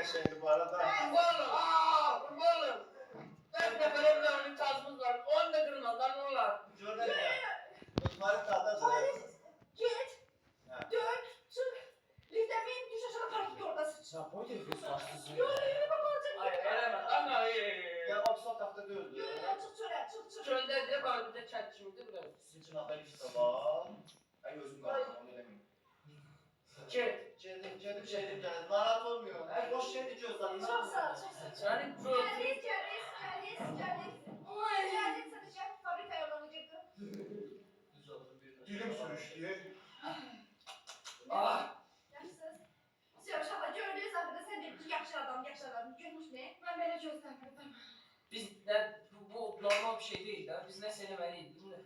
qəşəngdir bu arada. Kurbanım. Ben de böyle bir oyun tarzımız var. Onu da kırmazlar ne olur? Görürəm ya. Bunları tadacaq. Git. Ha. Dön. Çık. Liftemin düş aşağı parking orada sıç. Ya boy telefonu saçsız. Yok bak olacak. Ay veremez ama Ya Oxford hafta gördü. Yok çık çöre çık. çölde diye bana bir de çat şimdi biraz. Sizin için haber işte var. Ay gözüm kaldı onu eləməyim. Çet. Gedim şeydim gəldim. Narahat olmuyor. Ay boş şeydi gözler. Çok sağ ol. Çok sağ ol. Yani Geldiniz. Geldiniz satacak. Fabrika yollanacaktı. Dilim sürüşdü. Ah. Yaxşısınız. Söyle şaba gördüğünüz arkada sen dedin ki yaxşı adam. Görmüş ne? Ben böyle gözlemledim. Biz de bu normal bir şey değil de biz ne söylemeliydik değil mi?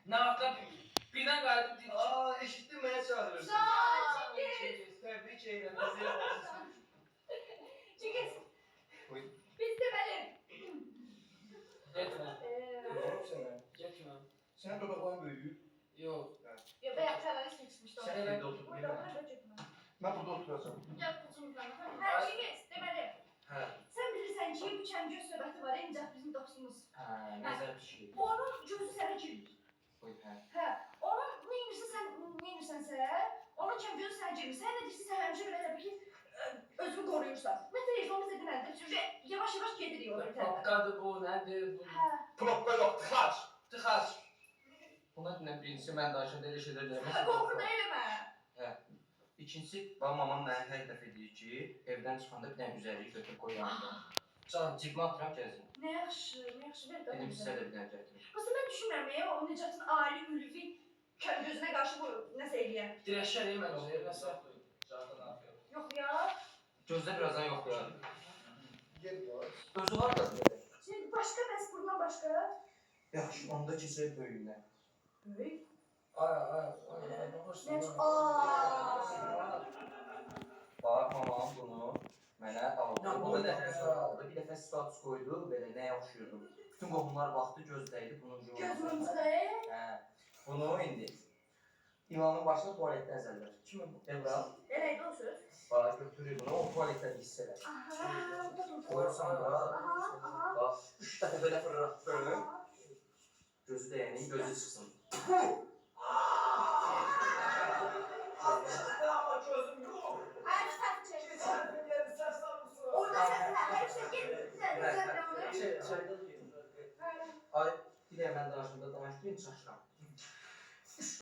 Ne hafta birden gayet dedik. Aa eşittin mənə çağırıyorsun. Sağ ol Çingiz. Təbrik edirəm. Bizə Çingiz. Buyur. Biz de benim. Etme. Oğlum sənə. Etme. Sən dodaqların böyüyür. Yok. Yok beyaz çaylar ismi çıkmıştı. Sən evdə otur. Mən burada oturacağım. Gel kutumuzdan. Ha Çingiz deməli. Hə. Sen bilirsən ki bu çən göz söhbəti var incək bizim dostumuz. Hə, nəzər bir şey. Onun gözü sənə girir. Boy hə. Hə, onun neyirsənsə, onun çən gözü sənə girir. Sən də deyirsən, sən həmişə belə bir ki, özünü qoruyursan. Mən televizyonu bizə deməlidir, çünki yavaş-yavaş gedir yolun tərəfə. Papkadı bu nedir bu? Hə, Propka yox, tıxac. Tıkaç. Buna dinlə birincisi mən danışanda elə şeylər hə, qorxu da eləmə. Hə. İkincisi, babam mamam mənə hər dəfə deyir ki, evdən çıxanda bir dənə üzərliyi götürüb qoy yanımda. Can, cibimə atıram gəzin. Nə yaxşı, ver də. Dedim sizə də bir dənə gətirim. Aslında mən düşünmürəm, o Nicatın ali ülvi gözünə qarşı bu nəsə eləyər. Direşer yemez o yerine. Yox ya. Gözdə birazdan yoxlayar. Gel ya. Özü var da belə. Şimdi başqa bəs bundan başqa? Yaxşı, onda keçək böyüyünə. Böyük. Ay ay ay. Nə? Aaa. Bax, mamam bunu mənə aldı. Ya, bu Bunu nə? aldı. Bir dəfə status qoydu, belə nəyə oxşuyordum. Bütün qohumlar baxdı, gözdəydi bunun yolu. Gözümüzdə. Hə. Bunu indi İmamın başına tualetdə əzərlər. Kimi bu? Evra. Eləydi o söz. Bax, götürür bunu, o tualetdən hissələr. Aha, burada dur. Qoyursan da, Aha. bax, 3 dəfə belə fırıraq böyle. Gözü dəyəni, gözü çıxsın. Ama gözüm yok. Ay, tutar çek. Sen beni sesler misin? Orada sen her şey gelin. Sen Çayda da yedim. Ay, bir də mən danışımda danışmayın, çaşıram.